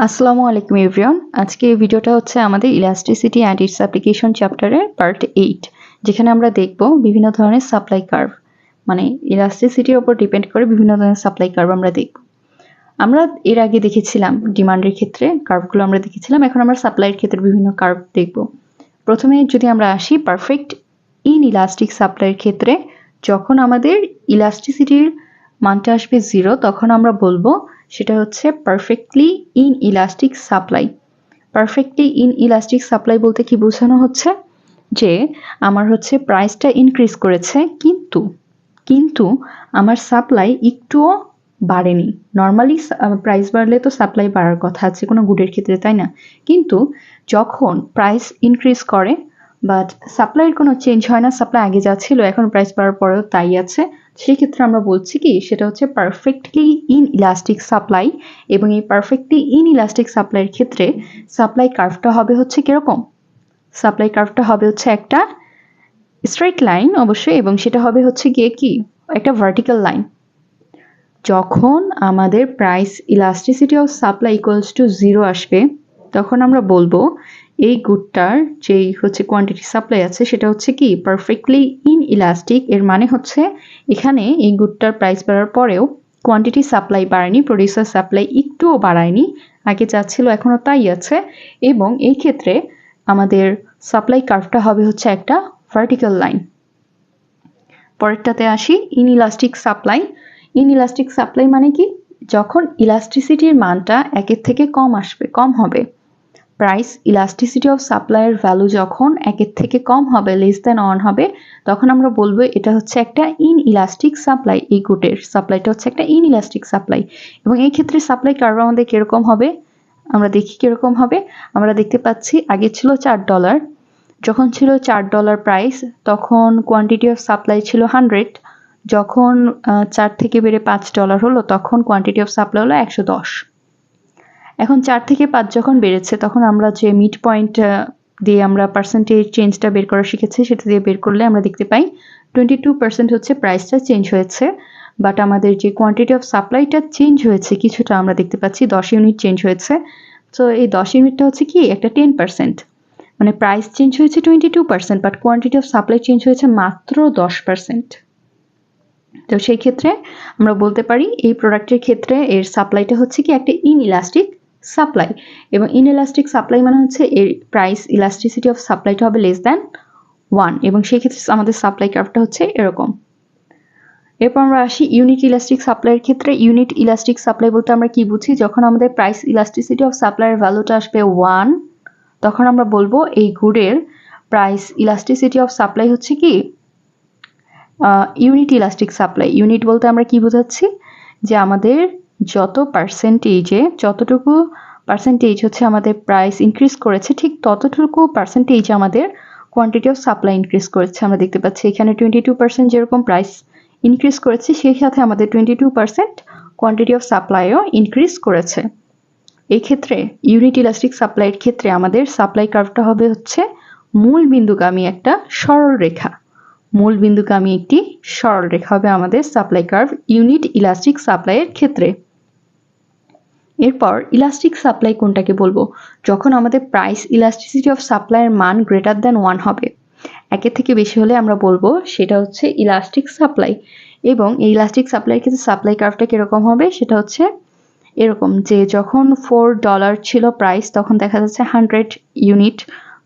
আসসালামু আলাইকুম এভরিওয়ান। আজকে এই ভিডিওটা হচ্ছে আমাদের ইলাস্টিসিটি অ্যান্ড ইটস অ্যাপ্লিকেশন চ্যাপ্টারের পার্ট 8, যেখানে আমরা দেখব বিভিন্ন ধরনের সাপ্লাই কার্ভ, মানে ইলাস্টিসিটির উপর ডিপেন্ড করে বিভিন্ন ধরনের সাপ্লাই কার্ভ আমরা দেখব। আমরা এর আগে দেখেছিলাম ডিমান্ডের ক্ষেত্রে কার্ভগুলো আমরা দেখেছিলাম, এখন আমরা সাপ্লাইয়ের ক্ষেত্রে বিভিন্ন কার্ভ দেখব। প্রথমে যদি আমরা আসি পারফেক্ট ইন ইলাস্টিক সাপ্লাইয়ের ক্ষেত্রে, যখন আমাদের ইলাস্টিসিটির মানটা আসবে 0, তখন আমরা বলবো সেটা হচ্ছে perfectly in elastic supply. Perfectly in elastic supply বলতে কি বোঝানো হচ্ছে, যে আমার হচ্ছে প্রাইসটা ইনক্রিজ করেছে কিন্তু আমার সাপ্লাই একটুও বাড়েনি। নর্মালি প্রাইস বাড়লে তো সাপ্লাই বাড়ার কথা আছে কোনো গুডের ক্ষেত্রে, তাই না? কিন্তু যখন প্রাইস ইনক্রিজ করে বাট সাপ্লাইয়ের কোনো চেঞ্জ হয় না, সাপ্লাই আগে যা ছিল এখন প্রাইস বাড়ার পরেও তাই আছে, সেক্ষেত্রে আমরা বলছি কি সেটা হচ্ছে পারফেক্টলি ইন ইলাস্টিক সাপ্লাই। এবং এই পারফেক্টলি ইন ইলাস্টিক সাপ্লাইয়ের ক্ষেত্রে সাপ্লাই কার্ভটা হবে হচ্ছে কিরকম? সাপ্লাই কার্ভটা হবে হচ্ছে একটা স্ট্রেট লাইন অবশ্যই, এবং সেটা হবে হচ্ছে গিয়ে কি একটা ভার্টিক্যাল লাইন। যখন আমাদের price elasticity of supply equals to 0 আসবে, তখন আমরা বলবো এই গুডটার যেই হচ্ছে কোয়ান্টিটি সাপ্লাই আছে সেটা হচ্ছে কি পারফেক্টলি ইন ইলাস্টিক। এর মানে হচ্ছে এখানে এই গুডটার প্রাইস বাড়ার পরেও কোয়ান্টিটি সাপ্লাই বাড়ায়নি, প্রডিউসার সাপ্লাই একটুও বাড়ায়নি, আগে যা ছিল এখনো তাই আছে। এবং এই ক্ষেত্রে আমাদের সাপ্লাই কার্ভটা হবে হচ্ছে একটা ভার্টিক্যাল লাইন। পরেরটাতে আসি ইনইলাস্টিক সাপ্লাই। ইনইলাস্টিক সাপ্লাই মানে কি, যখন ইলাস্টিসিটির মানটা 1-এর থেকে কম হবে, প্রাইস ইলাস্টিসিটি অফ সাপ্লাইয়ের ভ্যালু যখন 1-এর থেকে কম হবে, লেস দ্যান 1 হবে, তখন আমরা বলবো এটা হচ্ছে একটা ইনইলাস্টিক সাপ্লাই। এই গুডের সাপ্লাইটা হচ্ছে একটা ইনইলাস্টিক সাপ্লাই। এবং এই ক্ষেত্রে সাপ্লাই কার্ভ আমাদের কিরকম হবে আমরা দেখি কিরকম হবে। আমরা দেখতে পাচ্ছি আগে ছিল $4, যখন ছিল $4 প্রাইস তখন কোয়ান্টিটি অফ সাপ্লাই ছিল 100, যখন 4 থেকে বেড়ে $5 হলো তখন কোয়ান্টিটি অফ সাপ্লাই হলো 110। এখন 4 থেকে 5 যখন বেড়েছে তখন আমরা যে মিড পয়েন্ট দিয়ে আমরা পার্সেন্টেজ চেঞ্জটা বের করা শিখেছি, সেটা দিয়ে বের করলে আমরা দেখতে পাই 22% হচ্ছে প্রাইসটা চেঞ্জ হয়েছে। বাট আমাদের যে কোয়ান্টিটি অফ সাপ্লাইটা চেঞ্জ হয়েছে কিছুটা, আমরা দেখতে পাচ্ছি 10 ইউনিট চেঞ্জ হয়েছে। তো এই 10 ইউনিটটা হচ্ছে কি একটা 10%, মানে প্রাইস চেঞ্জ হয়েছে 22%, but quantity of supply change হয়েছে মাত্র 10%। তো সেই ক্ষেত্রে আমরা বলতে পারি এই প্রোডাক্টের ক্ষেত্রে এর সাপ্লাইটা হচ্ছে কি একটা ইনইলাস্টিক সাপ্লাই। এবং ইনইলাস্টিক সাপ্লাই মানে হচ্ছে এর প্রাইস ইলাস্টিসিটি অফ সাপ্লাইটা হবে লেস দ্যান 1, এবং সেই ক্ষেত্রে আমাদের সাপ্লাই কার্ভটা হচ্ছে এরকম। এরপর আমরা আসি ইউনিট ইলাস্টিক সাপ্লাইয়ের ক্ষেত্রে। ইউনিট ইলাস্টিক সাপ্লাই বলতে আমরা কি বুঝি, যখন আমাদের প্রাইস ইলাস্টিসিটি অফ সাপ্লাইয়ের ভ্যালুটা আসবে 1, তখন আমরা বলবো এই গুডের প্রাইস ইলাস্টিসিটি অফ সাপ্লাই হচ্ছে কি ইউনিট ইলাস্টিক সাপ্লাই। ইউনিট বলতে আমরা কি বোঝাচ্ছি, যে আমাদের যতটুকু পার্সেন্টেজ হচ্ছে আমাদের প্রাইস ইনক্রিজ করেছে, ঠিক ততটুকু পার্সেন্টেজ আমাদের কোয়ান্টিটি অফ সাপ্লাই ইনক্রিজ করেছে। আমরা দেখতে পাচ্ছি এখানে 22% যেরকম প্রাইস ইনক্রিজ করেছে, সেই সাথে আমাদের 22% কোয়ান্টিটি অফ সাপ্লাইও ইনক্রিজ করেছে। এই ক্ষেত্রে ইউনিট ইলাস্টিক সাপ্লাইয়ের ক্ষেত্রে আমাদের সাপ্লাই কার্ভটা হবে হচ্ছে মূল বিন্দুগামী একটা সরল রেখা। মূল বিন্দুগামী একটি সরল রেখা হবে আমাদের সাপ্লাই কার্ভ ইউনিট ইলাস্টিক সাপ্লাইয়ের ক্ষেত্রে। এরপর ইলাস্টিক সাপ্লাই কোনটাকে বলবো, যখন আমাদের প্রাইস ইলাস্টিসিটি অফ সাপ্লাইয়ের মান গ্রেটার দ্যান 1 হবে, 1-এর থেকে বেশি হলে আমরা বলবো সেটা হচ্ছে ইলাস্টিক সাপ্লাই। এবং এই ইলাস্টিক সাপ্লাইয়ের ক্ষেত্রে সাপ্লাই কার্ভটা কিরকম হবে, সেটা হচ্ছে এরকম, যে যখন $4 ছিল প্রাইস তখন দেখা যাচ্ছে 100 ইউনিট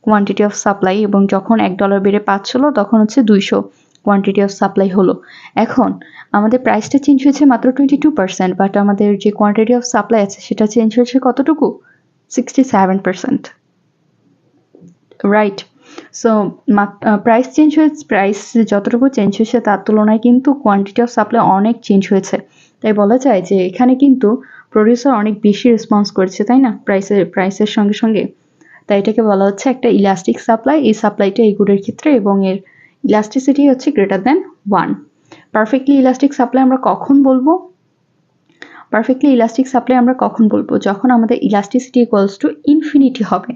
কোয়ান্টিটি অফ সাপ্লাই, এবং যখন $1 বেড়ে 5 হলো তখন হচ্ছে 200 কোয়ান্টিটি অফ সাপ্লাই হলো। এখন আমাদের প্রাইসটা চেঞ্জ হয়েছে মাত্র 22%, বাট আমাদের যে কোয়ান্টিটি অফ সাপ্লাই আছে সেটা চেঞ্জ হয়েছে কতটুকু, 67%, রাইট? সো প্রাইস চেঞ্জ হয়েছে, প্রাইস যতটুকু চেঞ্জ হয়েছে তার তুলনায় কিন্তু কোয়ান্টিটি অফ সাপ্লাই অনেক চেঞ্জ হয়েছে। তাই বলা যায় যে এখানে কিন্তু প্রডিউসার অনেক বেশি রেসপন্স করেছে, তাই না, প্রাইসের সঙ্গে সঙ্গে। তাই এটাকে বলা হচ্ছে একটা ইলাস্টিক সাপ্লাই। এই সাপ্লাইটা এই গুডের ক্ষেত্রে, এবং এর ইলাস্টিসিটি হচ্ছে greater than 1। Perfectly elastic supply আমরা কখন বলবো, পারফেক্টলি ইলাস্টিক সাপ্লাই আমরা কখন বলবো, যখন আমাদের ইলাস্টিসিটি ইকুয়ালস টু ইনফিনিটি হবে।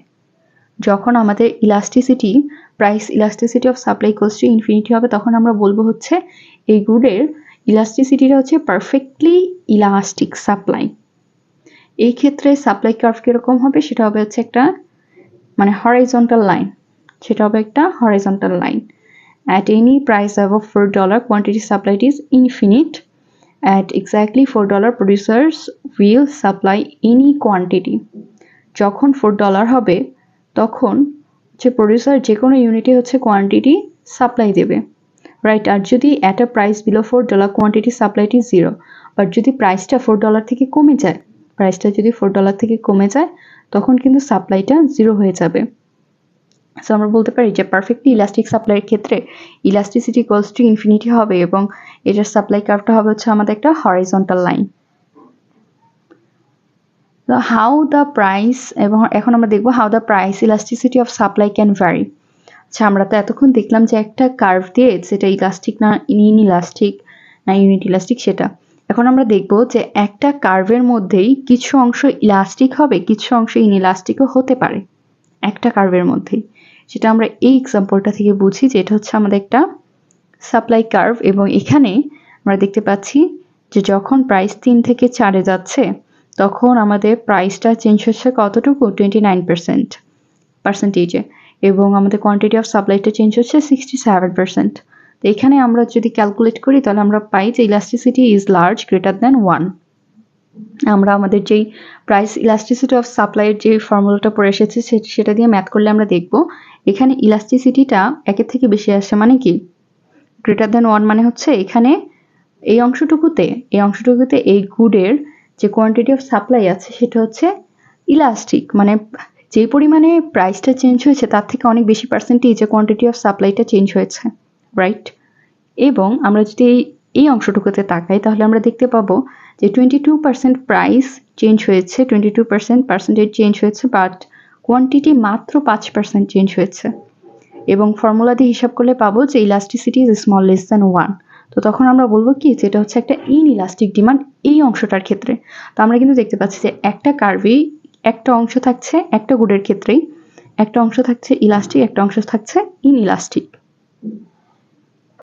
যখন আমাদের elasticity price elasticity of supply equals to infinity হবে, তখন আমরা বলবো হচ্ছে এই গুডের ইলাস্টিসিটিটা হচ্ছে পারফেক্টলি ইলাস্টিক সাপ্লাই। এই ক্ষেত্রে সাপ্লাই কার্ভ কিরকম হবে, সেটা হবে হচ্ছে একটা মানে হরাইজন্টাল লাইন, সেটা হবে একটা horizontal line. At any price above $4, quantity supplied is infinite. At exactly $4, producers will supply any quantity. যখন $4 হবে তখন যে প্রডিউসার যে কোনো ইউনিটে হচ্ছে কোয়ান্টিটি সাপ্লাই দেবে, রাইট। আর যদি at a price below $4, quantity supplied is 0, but যদি প্রাইসটা $4 থেকে কমে যায়, প্রাইসটা যদি $4 থেকে কমে যায় তখন কিন্তু সাপ্লাইটা 0 হয়ে যাবে। সো আমরা বলতে পারি যে পারফেক্টলি ইলাস্টিক সাপ্লাইয়ের ক্ষেত্রে ইলাস্টিসিটি ইকুয়ালস টু ইনফিনিটি হবে এবং এটার সাপ্লাই কার্ভটা হবে হচ্ছে আমাদের একটা horizontal line. How the price, এবং এখন আমরা দেখবো how the price elasticity of supply can vary. আচ্ছা, আমরা তো এতক্ষণ দেখলাম যে একটা কার্ভ দিয়ে যেটা ইলাস্টিক না ইনইলাস্টিক না ইউনিট ইলাস্টিক সেটা। এখন আমরা দেখব যে একটা কার্ভের মধ্যেই কিছু অংশ ইলাস্টিক হবে, কিছু অংশ ইনইলাস্টিকও হতে পারে একটা কার্ভের মধ্যেই। সেটা আমরা এই এক্সাম্পলটা থেকে বুঝি যে এটা হচ্ছে আমাদের একটা সাপ্লাই কার্ভ, এবং এখানে আমরা দেখতে পাচ্ছি যে যখন প্রাইস 3 থেকে 4-এ যাচ্ছে তখন আমাদের প্রাইসটা চেঞ্জ হচ্ছে কতটুকু, 29% এবং আমাদের কোয়ান্টিটি অফ সাপ্লাইটা চেঞ্জ হচ্ছে 67%। তো এখানে আমরা যদি ক্যালকুলেট করি তাহলে আমরা পাই যে elasticity is large greater than 1। আমরা আমাদের যেই প্রাইস ইলাস্টিসিটি অফ সাপ্লাইয়ের যে ফর্মুলাটা পড়ে এসেছে সেটা দিয়ে ম্যাথ করলে আমরা দেখব এখানে ইলাস্টিসিটিটা 1-এর থেকে বেশি আসে, মানে কি গ্রেটার দ্যান 1 মানে হচ্ছে এখানে এই অংশটুকুতে এই গুডের যে কোয়ান্টিটি অফ সাপ্লাই আছে সেটা হচ্ছে ইলাস্টিক, মানে যে পরিমাণে প্রাইসটা চেঞ্জ হয়েছে তার থেকে অনেক বেশি পার্সেন্টেজে কোয়ান্টিটি অফ সাপ্লাইটা চেঞ্জ হয়েছে, রাইট। এবং আমরা যদি এই অংশটুকুতে তাকাই তাহলে আমরা দেখতে পাবো যে 22% প্রাইস চেঞ্জ হয়েছে, 22% চেঞ্জ হয়েছে, বাট কোয়ান্টিটি মাত্র 5% চেঞ্জ হয়েছে। এবং ফর্মুলা দিয়ে হিসাব করলে পাবো যে elasticity is small less than 1। তো তখন আমরা বলবো কি যেটা হচ্ছে একটা ইনইলাস্টিক ডিমান্ড এই অংশটার ক্ষেত্রে। তো আমরা কিন্তু দেখতে পাচ্ছি যে একটা কার্ভেই একটা অংশ থাকছে, একটা গুডের ক্ষেত্রেই একটা অংশ থাকছে ইলাস্টিক, একটা অংশ থাকছে ইনইলাস্টিক।